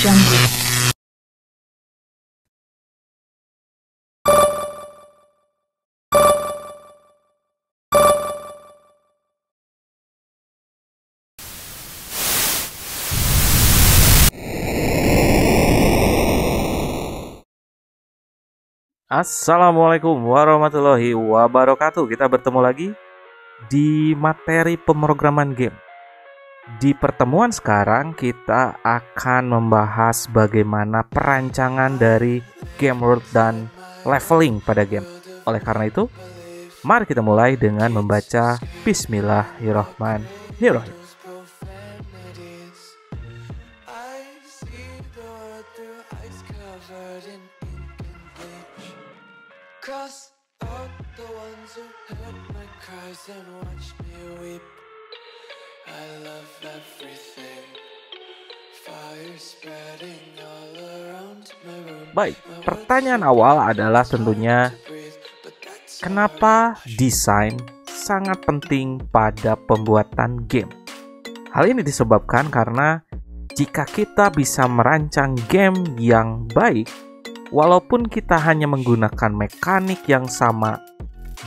Jungle. Assalamualaikum warahmatullahi wabarakatuh. Kita bertemu lagi di materi pemrograman game. Di pertemuan sekarang kita akan membahas bagaimana perancangan dari game world dan leveling pada game. Oleh karena itu, mari kita mulai dengan membaca Bismillahirrahmanirrahim. Cross out the ones who heard my cries and watched me weep. I love everything. Fire spreading all around my room. Baik, pertanyaan awal adalah tentunya kenapa desain sangat penting pada pembuatan game? Hal ini disebabkan karena jika kita bisa merancang game yang baik, walaupun kita hanya menggunakan mekanik yang sama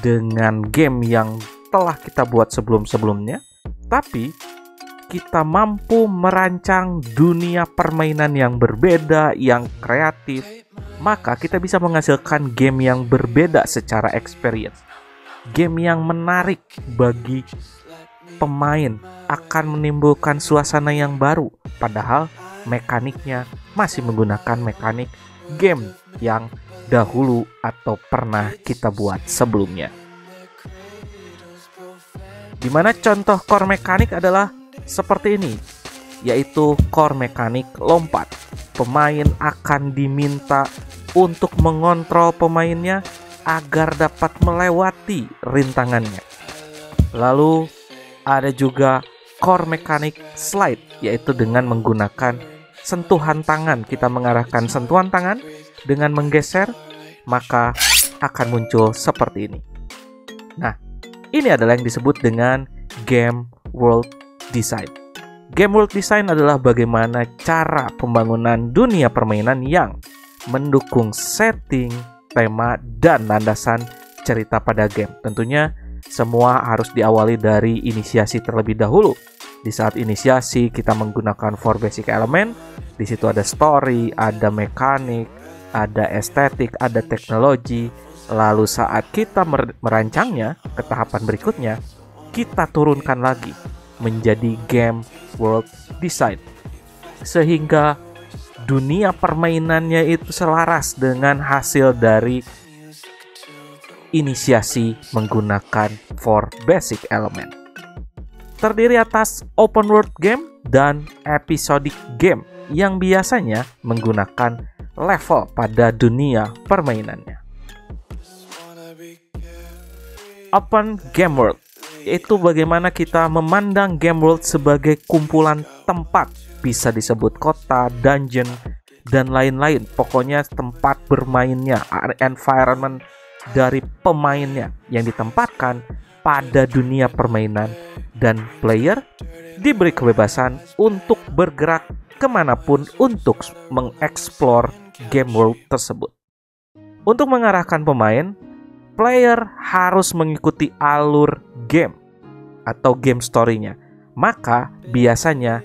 dengan game yang telah kita buat sebelum-sebelumnya, tapi kita mampu merancang dunia permainan yang berbeda, yang kreatif, maka kita bisa menghasilkan game yang berbeda secara experience. Game yang menarik bagi pemain, akan menimbulkan suasana yang baru, padahal mekaniknya masih menggunakan mekanik game yang dahulu atau pernah kita buat sebelumnya. Dimana contoh core mekanik adalah seperti ini, yaitu core mekanik lompat. Pemain akan diminta untuk mengontrol pemainnya agar dapat melewati rintangannya. Lalu ada juga core mekanik slide, yaitu dengan menggunakan sentuhan tangan. Kita mengarahkan sentuhan tangan dengan menggeser, maka akan muncul seperti ini. Nah, ini adalah yang disebut dengan game world design. Game world design adalah bagaimana cara pembangunan dunia permainan yang mendukung setting, tema, dan landasan cerita pada game. Tentunya semua harus diawali dari inisiasi terlebih dahulu. Di saat inisiasi kita menggunakan 4 basic element. Di situ ada story, ada mekanik, ada estetik, ada teknologi. Lalu saat kita merancangnya ke tahapan berikutnya, kita turunkan lagi menjadi game world design. Sehingga dunia permainannya itu selaras dengan hasil dari inisiasi menggunakan 4 basic element. Terdiri atas open world game dan episodic game yang biasanya menggunakan level pada dunia permainannya. Open game world yaitu bagaimana kita memandang game world sebagai kumpulan tempat, bisa disebut kota, dungeon, dan lain-lain. Pokoknya tempat bermainnya, environment dari pemainnya yang ditempatkan pada dunia permainan, dan player diberi kebebasan untuk bergerak kemanapun untuk mengeksplor game world tersebut. Untuk mengarahkan pemain, player harus mengikuti alur game atau game story-nya. Maka biasanya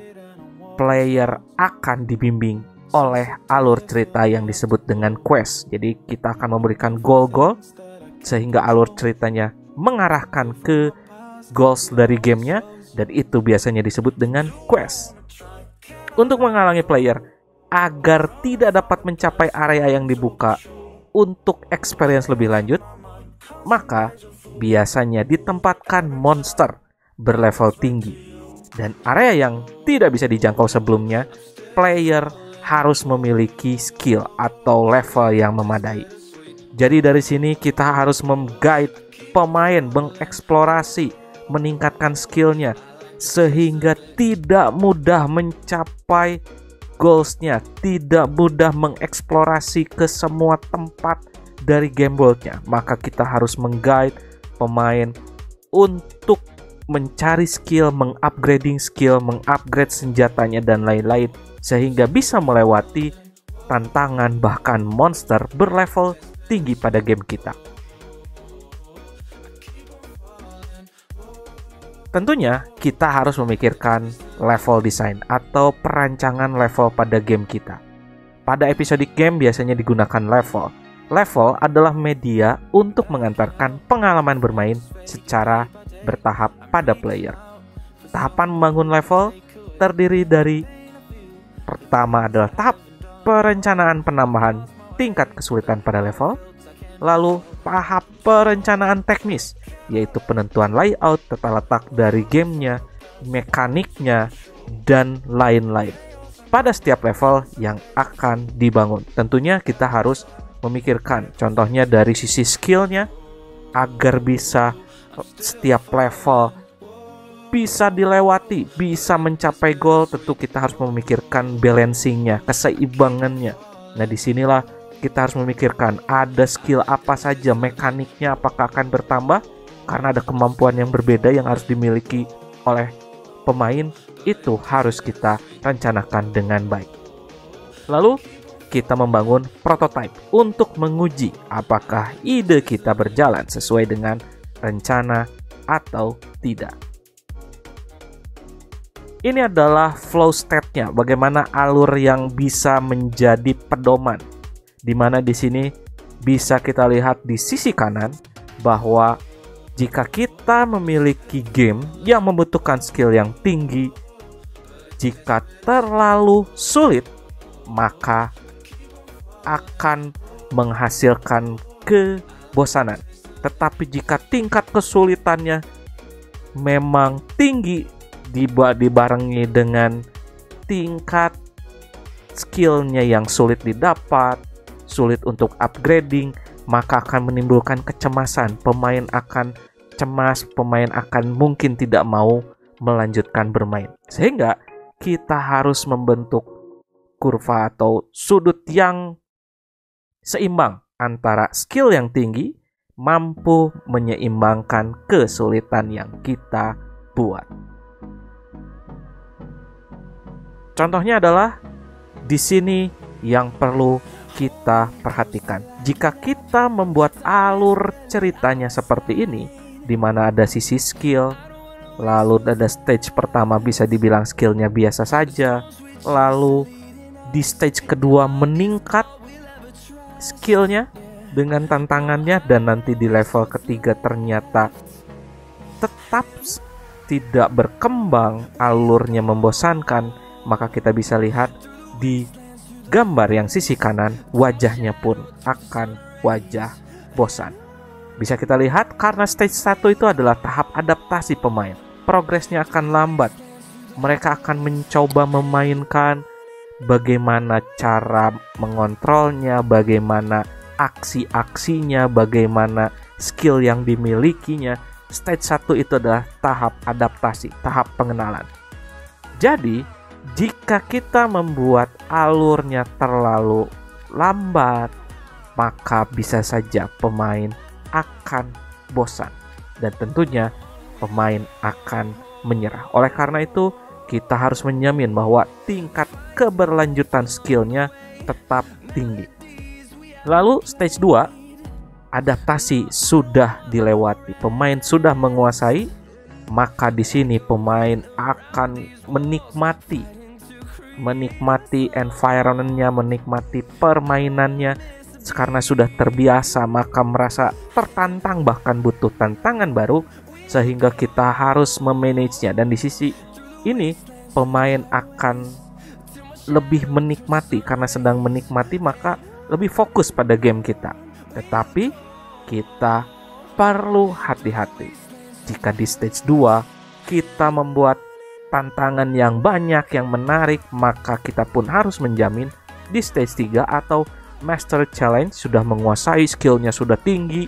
player akan dibimbing oleh alur cerita yang disebut dengan quest. Jadi kita akan memberikan goal-goal sehingga alur ceritanya mengarahkan ke goals dari gamenya, dan itu biasanya disebut dengan quest. Untuk menghalangi player agar tidak dapat mencapai area yang dibuka untuk experience lebih lanjut, maka biasanya ditempatkan monster berlevel tinggi. Dan area yang tidak bisa dijangkau sebelumnya, player harus memiliki skill atau level yang memadai. Jadi dari sini kita harus mem-guide pemain mengeksplorasi, meningkatkan skillnya sehingga tidak mudah mencapai goalsnya, tidak mudah mengeksplorasi ke semua tempat dari game world-nya. Maka kita harus meng-guide pemain untuk mencari skill, mengupgrading skill, mengupgrade senjatanya dan lain-lain sehingga bisa melewati tantangan bahkan monster berlevel tinggi pada game kita. Tentunya kita harus memikirkan level design atau perancangan level pada game kita. Pada episodic game biasanya digunakan level. Level adalah media untuk mengantarkan pengalaman bermain secara bertahap pada player. Tahapan membangun level terdiri dari pertama adalah tahap perencanaan penambahan tingkat kesulitan pada level, lalu tahap perencanaan teknis, yaitu penentuan layout, tata letak dari gamenya, mekaniknya, dan lain-lain pada setiap level yang akan dibangun. Tentunya kita harus memikirkan, contohnya dari sisi skillnya, agar bisa setiap level bisa dilewati, bisa mencapai goal. Tentu kita harus memikirkan balancingnya, keseimbangannya. Nah, disinilah kita harus memikirkan ada skill apa saja, mekaniknya apakah akan bertambah karena ada kemampuan yang berbeda yang harus dimiliki oleh pemain. Itu harus kita rencanakan dengan baik. Lalu kita membangun prototype untuk menguji apakah ide kita berjalan sesuai dengan rencana atau tidak. Ini adalah flow state-nya, bagaimana alur yang bisa menjadi pedoman. Di mana di sini bisa kita lihat di sisi kanan bahwa jika kita memiliki game yang membutuhkan skill yang tinggi, jika terlalu sulit, maka akan menghasilkan kebosanan. Tetapi jika tingkat kesulitannya memang tinggi, dibarengi dengan tingkat skillnya yang sulit didapat, sulit untuk upgrading, maka akan menimbulkan kecemasan. Pemain akan cemas, pemain akan mungkin tidak mau melanjutkan bermain. Sehingga kita harus membentuk kurva atau sudut yang seimbang antara skill yang tinggi mampu menyeimbangkan kesulitan yang kita buat. Contohnya adalah di sini yang perlu kita perhatikan. Jika kita membuat alur ceritanya seperti ini, di mana ada sisi skill, lalu ada stage pertama bisa dibilang skillnya biasa saja, lalu di stage kedua meningkat skillnya dengan tantangannya, dan nanti di level ketiga ternyata tetap tidak berkembang, alurnya membosankan, maka kita bisa lihat di gambar yang sisi kanan, wajahnya pun akan wajah bosan. Bisa kita lihat karena stage 1 itu adalah tahap adaptasi pemain. Progresnya akan lambat. Mereka akan mencoba memainkan bagaimana cara mengontrolnya, bagaimana aksi-aksinya, bagaimana skill yang dimilikinya. Stage 1 itu adalah tahap adaptasi, tahap pengenalan. Jadi, jika kita membuat alurnya terlalu lambat, maka bisa saja pemain akan bosan. Dan tentunya pemain akan menyerah. Oleh karena itu, kita harus menjamin bahwa tingkat keberlanjutan skillnya tetap tinggi. Lalu stage 2, adaptasi sudah dilewati. Pemain sudah menguasai, maka di sini pemain akan menikmati environment-nya, menikmati permainannya. Karena sudah terbiasa, maka merasa tertantang, bahkan butuh tantangan baru, sehingga kita harus memanage-nya. Dan di sisi ini pemain akan lebih menikmati, karena sedang menikmati maka lebih fokus pada game kita. Tetapi kita perlu hati-hati. Jika di stage 2 kita membuat tantangan yang banyak, yang menarik, maka kita pun harus menjamin di stage 3 atau Master Challenge sudah menguasai, skillnya sudah tinggi,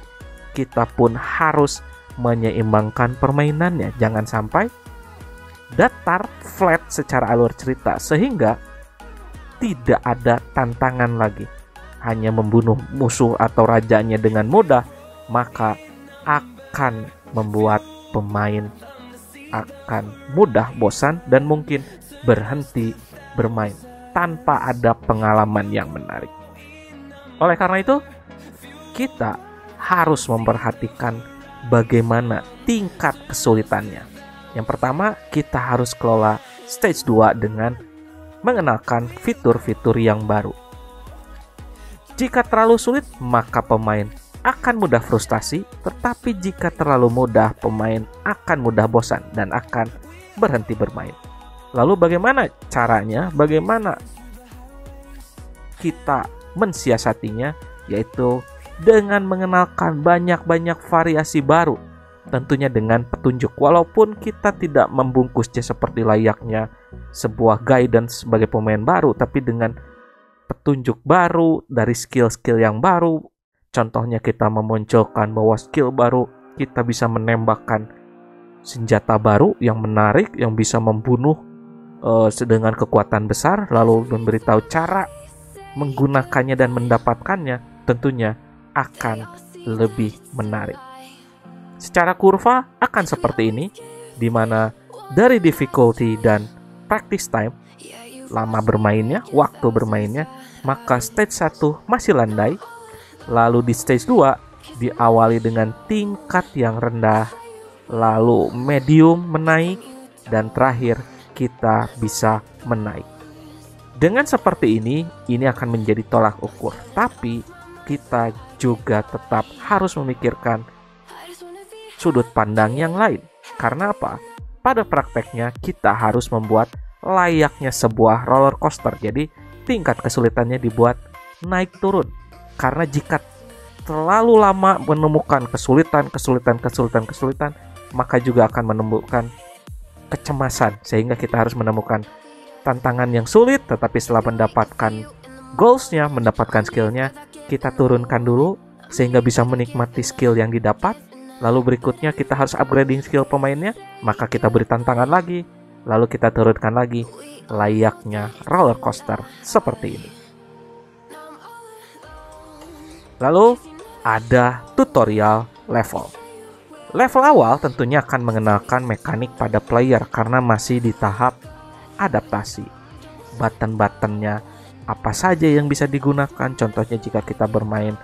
kita pun harus menyeimbangkan permainannya. Jangan sampai datar, flat secara alur cerita, sehingga tidak ada tantangan lagi. Hanya membunuh musuh atau rajanya dengan mudah, maka akan membuat pemain akan mudah bosan dan mungkin berhenti bermain. tanpa ada pengalaman yang menarik. Oleh karena itu, kita harus memperhatikan bagaimana tingkat kesulitannya. Yang pertama, kita harus kelola stage 2 dengan mengenalkan fitur-fitur yang baru. Jika terlalu sulit, maka pemain akan mudah frustasi, tetapi jika terlalu mudah, pemain akan mudah bosan dan akan berhenti bermain. Lalu bagaimana caranya? Bagaimana kita mensiasatinya? Yaitu dengan mengenalkan banyak-banyak variasi baru, tentunya dengan petunjuk. Walaupun kita tidak membungkusnya seperti layaknya sebuah guidance sebagai pemain baru, tapi dengan petunjuk baru dari skill-skill yang baru. Contohnya kita memunculkan bahwa skill baru, kita bisa menembakkan senjata baru yang menarik, yang bisa membunuh dengan kekuatan besar, lalu memberitahu cara menggunakannya dan mendapatkannya, tentunya akan lebih menarik. Secara kurva akan seperti ini, di mana dari difficulty dan practice time, lama bermainnya, waktu bermainnya, maka stage 1 masih landai. Lalu di stage 2 diawali dengan tingkat yang rendah, lalu medium menaik, dan terakhir kita bisa menaik. Dengan seperti ini akan menjadi tolak ukur. Tapi kita juga tetap harus memikirkan sudut pandang yang lain. Karena apa? Pada prakteknya kita harus membuat layaknya sebuah roller coaster. Jadi tingkat kesulitannya dibuat naik turun. Karena jika terlalu lama menemukan kesulitan, maka juga akan menemukan kecemasan. Sehingga kita harus menemukan tantangan yang sulit, tetapi setelah mendapatkan goals-nya, mendapatkan skill-nya, kita turunkan dulu sehingga bisa menikmati skill yang didapat. Lalu berikutnya kita harus upgrading skill pemainnya, maka kita beri tantangan lagi, lalu kita turunkan lagi, layaknya roller coaster seperti ini. Lalu ada tutorial level. Level awal tentunya akan mengenalkan mekanik pada player karena masih di tahap adaptasi. Button-buttonnya apa saja yang bisa digunakan. Contohnya jika kita bermain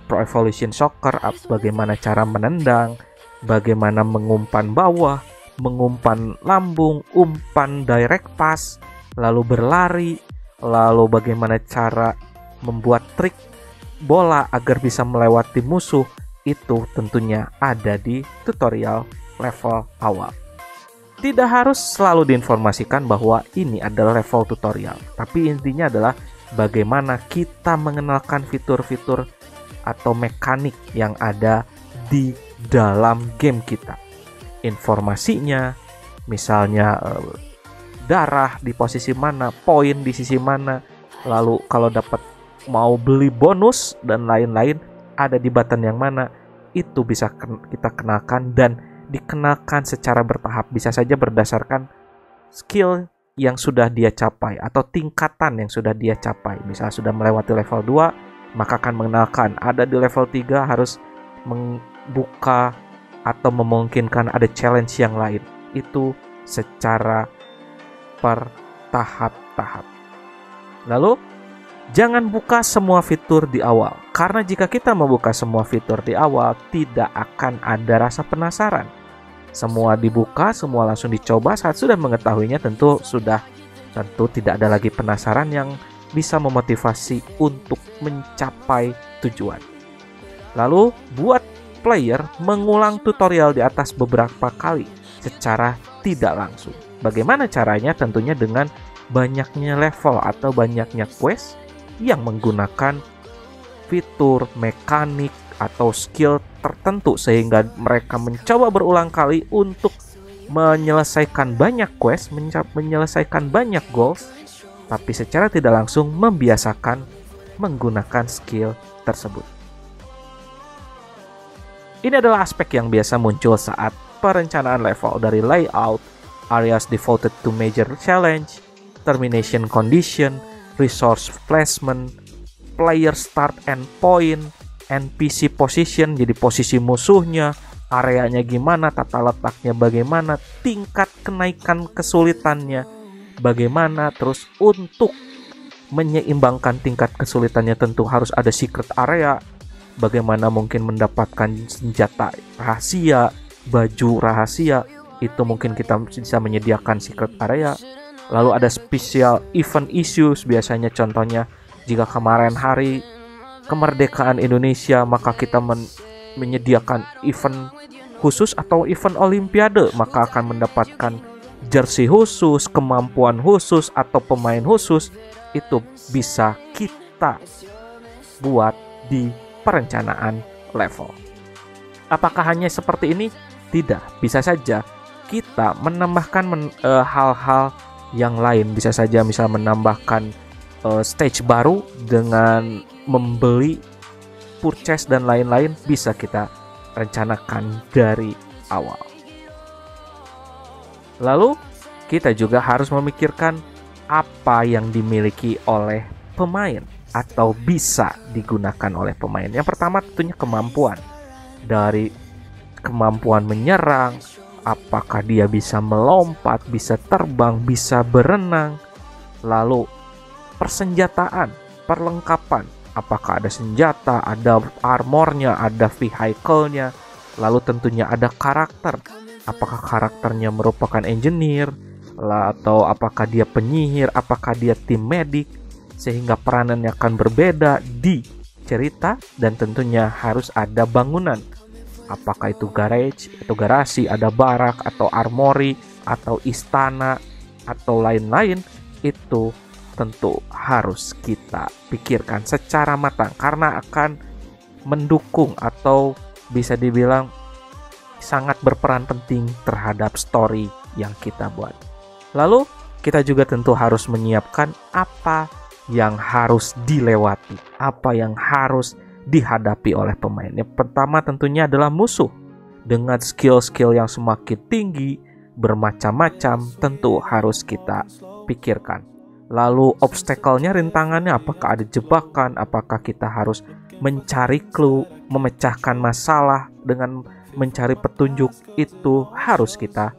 Pro Evolution Soccer, bagaimana cara menendang, bagaimana mengumpan bawah, mengumpan lambung, umpan direct pass, lalu berlari, lalu bagaimana cara membuat trik bola agar bisa melewati musuh. Itu tentunya ada di tutorial level awal. Tidak harus selalu diinformasikan bahwa ini adalah level tutorial, tapi intinya adalah bagaimana kita mengenalkan fitur-fitur atau mekanik yang ada di dalam game kita. Informasinya, misalnya darah di posisi mana, poin di sisi mana, lalu kalau dapat mau beli bonus dan lain-lain ada di button yang mana, itu bisa kita kenalkan dan dikenalkan secara bertahap. Bisa saja berdasarkan skill yang sudah dia capai atau tingkatan yang sudah dia capai. Misalnya sudah melewati level 2, maka akan mengenalkan ada di level 3 harus membuka atau memungkinkan ada challenge yang lain. Itu secara bertahap-tahap. Lalu jangan buka semua fitur di awal, karena jika kita membuka semua fitur di awal, tidak akan ada rasa penasaran. Semua dibuka, semua langsung dicoba, saat sudah mengetahuinya tentu tidak ada lagi penasaran yang bisa memotivasi untuk mencapai tujuan. Lalu buat player mengulang tutorial di atas beberapa kali secara tidak langsung. Bagaimana caranya? Tentunya dengan banyaknya level atau banyaknya quest yang menggunakan fitur, mekanik, atau skill tertentu sehingga mereka mencoba berulang kali untuk menyelesaikan banyak quest, menyelesaikan banyak goals, tapi secara tidak langsung membiasakan menggunakan skill tersebut. Ini adalah aspek yang biasa muncul saat perencanaan level, dari layout, areas devoted to major challenge, termination condition, resource placement, player start and point, NPC position, jadi posisi musuhnya, areanya gimana, tata letaknya bagaimana, tingkat kenaikan kesulitannya, bagaimana. Terus untuk menyeimbangkan tingkat kesulitannya tentu harus ada secret area, bagaimana mungkin mendapatkan senjata rahasia, baju rahasia, itu mungkin kita bisa menyediakan secret area. Lalu ada special event issues, biasanya contohnya jika kemarin hari kemerdekaan Indonesia, maka kita menyediakan event khusus atau event olimpiade, maka akan mendapatkan jersey khusus, kemampuan khusus, atau pemain khusus. Itu bisa kita buat di perencanaan level. Apakah hanya seperti ini? Tidak, bisa saja kita menambahkan hal-hal yang lain. Bisa saja misal menambahkan stage baru dengan membeli, purchase dan lain-lain, bisa kita rencanakan dari awal. Lalu kita juga harus memikirkan apa yang dimiliki oleh pemain atau bisa digunakan oleh pemain. Yang pertama tentunya kemampuan. Dari kemampuan menyerang, apakah dia bisa melompat, bisa terbang, bisa berenang. Lalu persenjataan, perlengkapan, apakah ada senjata, ada armornya, ada vehicle-nya. Lalu tentunya ada karakter, apakah karakternya merupakan engineer, atau apakah dia penyihir, apakah dia tim medik, sehingga peranannya akan berbeda di cerita. Dan tentunya harus ada bangunan, apakah itu garage atau garasi, ada barak atau armory atau istana atau lain-lain. Itu tentu harus kita pikirkan secara matang karena akan mendukung atau bisa dibilang sangat berperan penting terhadap story yang kita buat. Lalu kita juga tentu harus menyiapkan apa yang harus dilewati, apa yang harus dihadapi oleh pemain. Yang pertama tentunya adalah musuh dengan skill-skill yang semakin tinggi, bermacam-macam, tentu harus kita pikirkan. Lalu obstacle-nya, rintangannya, apakah ada jebakan, apakah kita harus mencari clue, memecahkan masalah dengan mencari petunjuk, itu harus kita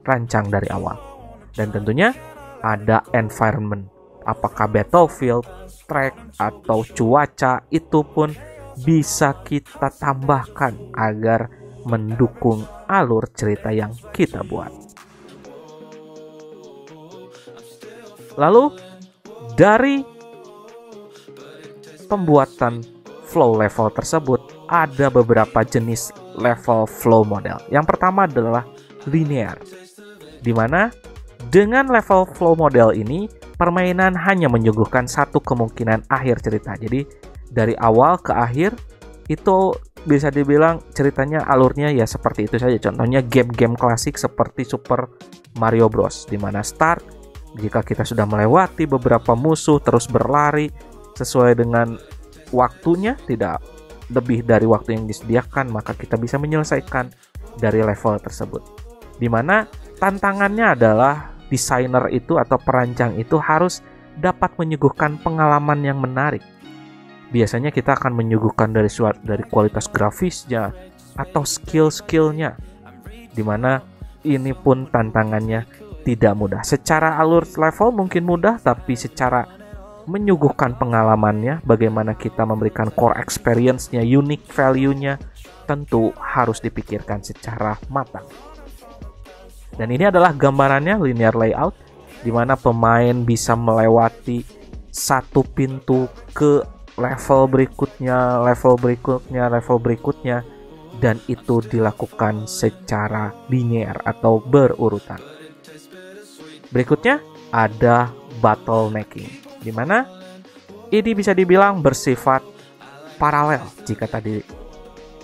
rancang dari awal. Dan tentunya ada environment, apakah battlefield, track, atau cuaca, itu pun bisa kita tambahkan agar mendukung alur cerita yang kita buat. Lalu dari pembuatan flow level tersebut ada beberapa jenis level flow model. Yang pertama adalah linear, di mana dengan level flow model ini permainan hanya menyuguhkan satu kemungkinan akhir cerita. Jadi dari awal ke akhir itu bisa dibilang ceritanya alurnya ya seperti itu saja. Contohnya game-game klasik seperti Super Mario Bros, di mana start jika kita sudah melewati beberapa musuh terus berlari sesuai dengan waktunya, tidak lebih dari waktu yang disediakan, maka kita bisa menyelesaikan dari level tersebut. Dimana tantangannya adalah desainer itu atau perancang itu harus dapat menyuguhkan pengalaman yang menarik. Biasanya kita akan menyuguhkan dari kualitas grafisnya atau skill-skillnya, dimana ini pun tantangannya tidak mudah. Secara alur level mungkin mudah, tapi secara menyuguhkan pengalamannya, bagaimana kita memberikan core experience-nya, unique value-nya, tentu harus dipikirkan secara matang. Dan ini adalah gambarannya linear layout, di mana pemain bisa melewati satu pintu ke level berikutnya, dan itu dilakukan secara linear atau berurutan. Berikutnya ada bottlenecking, di mana ini bisa dibilang bersifat paralel. Jika tadi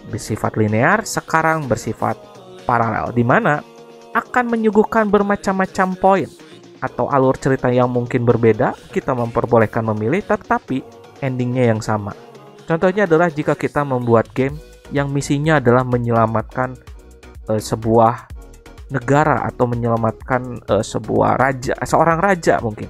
bersifat linear, sekarang bersifat paralel, di mana akan menyuguhkan bermacam-macam poin atau alur cerita yang mungkin berbeda. Kita memperbolehkan memilih, tetapi endingnya yang sama. Contohnya adalah jika kita membuat game yang misinya adalah menyelamatkan sebuah negara atau menyelamatkan seorang raja mungkin,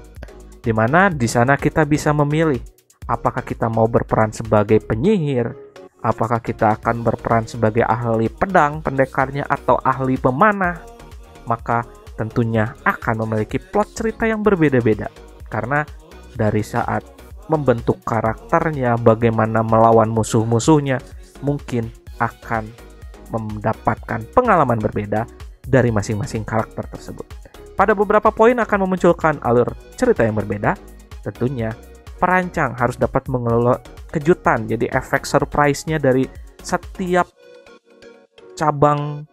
dimana di sana kita bisa memilih apakah kita mau berperan sebagai penyihir, apakah kita akan berperan sebagai ahli pedang pendekarnya atau ahli pemanah. Maka tentunya akan memiliki plot cerita yang berbeda-beda. Karena dari saat membentuk karakternya, bagaimana melawan musuh-musuhnya, mungkin akan mendapatkan pengalaman berbeda dari masing-masing karakter tersebut. Pada beberapa poin akan memunculkan alur cerita yang berbeda. Tentunya perancang harus dapat mengelola kejutan, jadi efek surprise-nya dari setiap cabang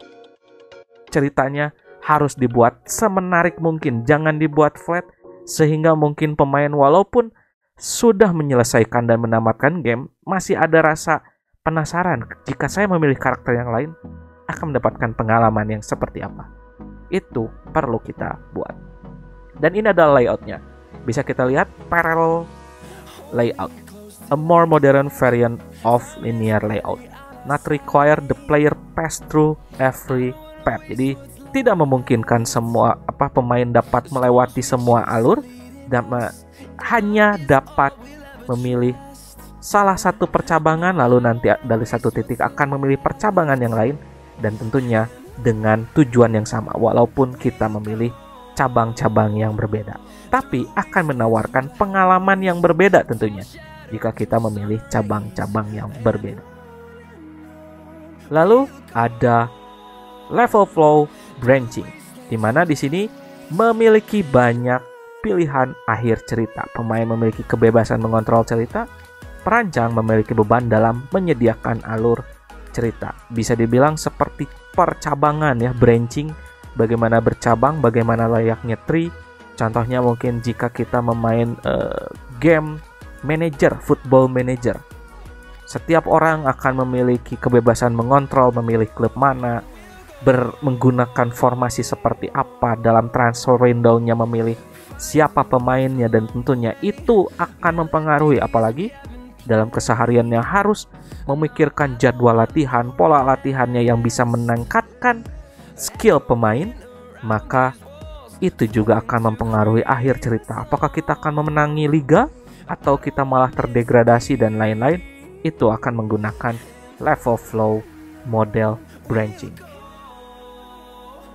ceritanya harus dibuat semenarik mungkin, jangan dibuat flat sehingga mungkin pemain walaupun sudah menyelesaikan dan menamatkan game masih ada rasa penasaran jika saya memilih karakter yang lain akan mendapatkan pengalaman yang seperti apa. Itu perlu kita buat. Dan ini adalah layoutnya. Bisa kita lihat parallel layout, a more modern variant of linear layout, not require the player pass through every path. Jadi tidak memungkinkan semua pemain dapat melewati semua alur, dan hanya dapat memilih salah satu percabangan lalu nanti dari satu titik akan memilih percabangan yang lain, dan tentunya dengan tujuan yang sama walaupun kita memilih cabang-cabang yang berbeda, tapi akan menawarkan pengalaman yang berbeda tentunya jika kita memilih cabang-cabang yang berbeda. Lalu ada level flow branching, di mana di sini memiliki banyak pilihan akhir cerita. Pemain memiliki kebebasan mengontrol cerita, perancang memiliki beban dalam menyediakan alur cerita. Bisa dibilang seperti percabangan ya, branching, bagaimana bercabang, bagaimana layaknya tree. Contohnya mungkin jika kita memain game manager, football manager. Setiap orang akan memiliki kebebasan mengontrol, memilih klub mana, menggunakan formasi seperti apa, dalam transfer window-nya memilih siapa pemainnya, dan tentunya itu akan mempengaruhi, apalagi dalam kesehariannya harus memikirkan jadwal latihan, pola latihannya yang bisa meningkatkan skill pemain, maka itu juga akan mempengaruhi akhir cerita. Apakah kita akan memenangi liga atau kita malah terdegradasi dan lain-lain. Itu akan menggunakan level flow model branching.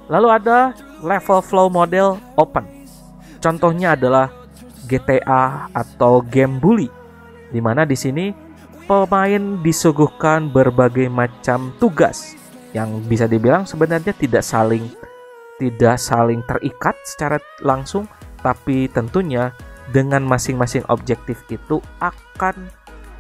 Lalu ada level flow model open. Contohnya adalah GTA atau game bully, di mana di sini pemain disuguhkan berbagai macam tugas yang bisa dibilang sebenarnya tidak saling terikat secara langsung, tapi tentunya dengan masing-masing objektif itu akan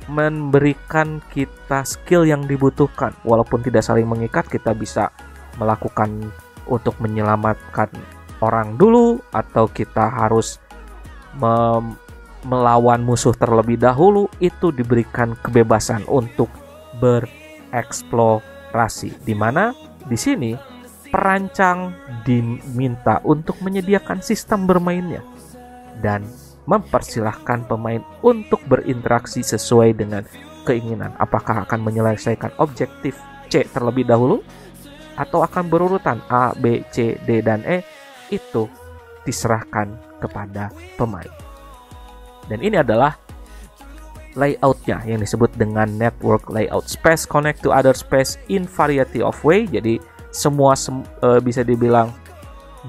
memberikan kita skill yang dibutuhkan. Walaupun tidak saling mengikat, kita bisa melakukan untuk menyelamatkan orang dulu, atau kita harus melawan musuh terlebih dahulu. Itu diberikan kebebasan untuk bereksplorasi, di mana di sini perancang diminta untuk menyediakan sistem bermainnya dan mempersilahkan pemain untuk berinteraksi sesuai dengan keinginan. Apakah akan menyelesaikan objektif C terlebih dahulu atau akan berurutan A, B, C, D, dan E, itu diserahkan kepada pemain. Dan ini adalah layoutnya yang disebut dengan network layout. Space connect to other space in variety of way. Jadi semua bisa dibilang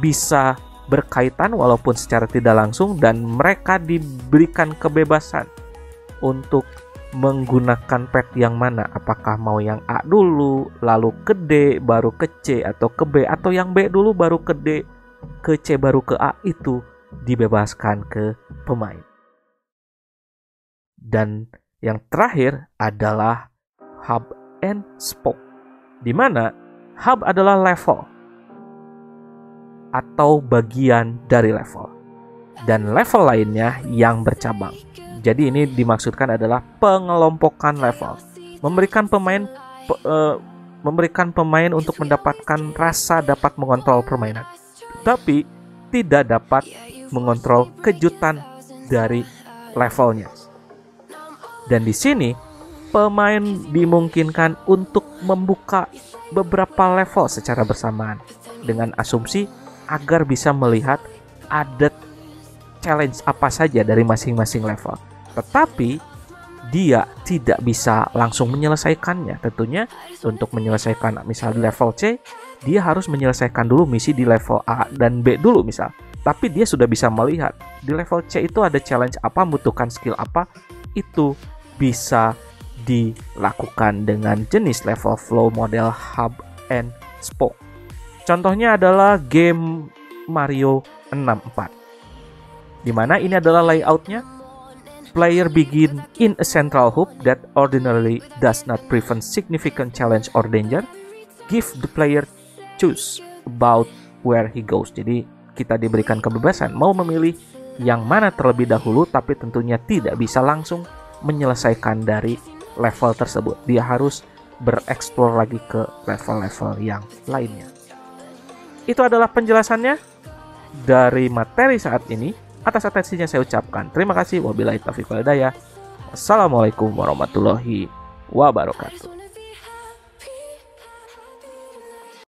bisa berkaitan walaupun secara tidak langsung, dan mereka diberikan kebebasan untuk menggunakan path yang mana. Apakah mau yang A dulu, lalu ke D, baru ke C, atau ke B, atau yang B dulu baru ke D, ke C, baru ke A, itu dibebaskan ke pemain. Dan yang terakhir adalah hub and spoke, di mana hub adalah level atau bagian dari level, dan level lainnya yang bercabang. Jadi ini dimaksudkan adalah pengelompokan level, memberikan pemain untuk mendapatkan rasa dapat mengontrol permainan, tapi tidak dapat mengontrol kejutan dari levelnya. Dan di sini pemain dimungkinkan untuk membuka beberapa level secara bersamaan dengan asumsi agar bisa melihat ada challenge apa saja dari masing-masing level. Tetapi dia tidak bisa langsung menyelesaikannya. Tentunya untuk menyelesaikan misal di level C, dia harus menyelesaikan dulu misi di level A dan B dulu misal. Tapi dia sudah bisa melihat di level C itu ada challenge apa, membutuhkan skill apa, itu bisa dilakukan dengan jenis level flow model hub and spoke. Contohnya adalah game Mario 64. Dimana ini adalah layoutnya. Player begin in a central hub that ordinarily does not prevent significant challenge or danger. Give the player choose about where he goes. Jadi kita diberikan kebebasan mau memilih yang mana terlebih dahulu, tapi tentunya tidak bisa langsung menyelesaikan dari level tersebut. Dia harus bereksplor lagi ke level-level yang lainnya. Itu adalah penjelasannya dari materi saat ini. Atas atensinya saya ucapkan terima kasih. Wabillahi taufiq wal hidayah. Wassalamualaikum warahmatullahi wabarakatuh.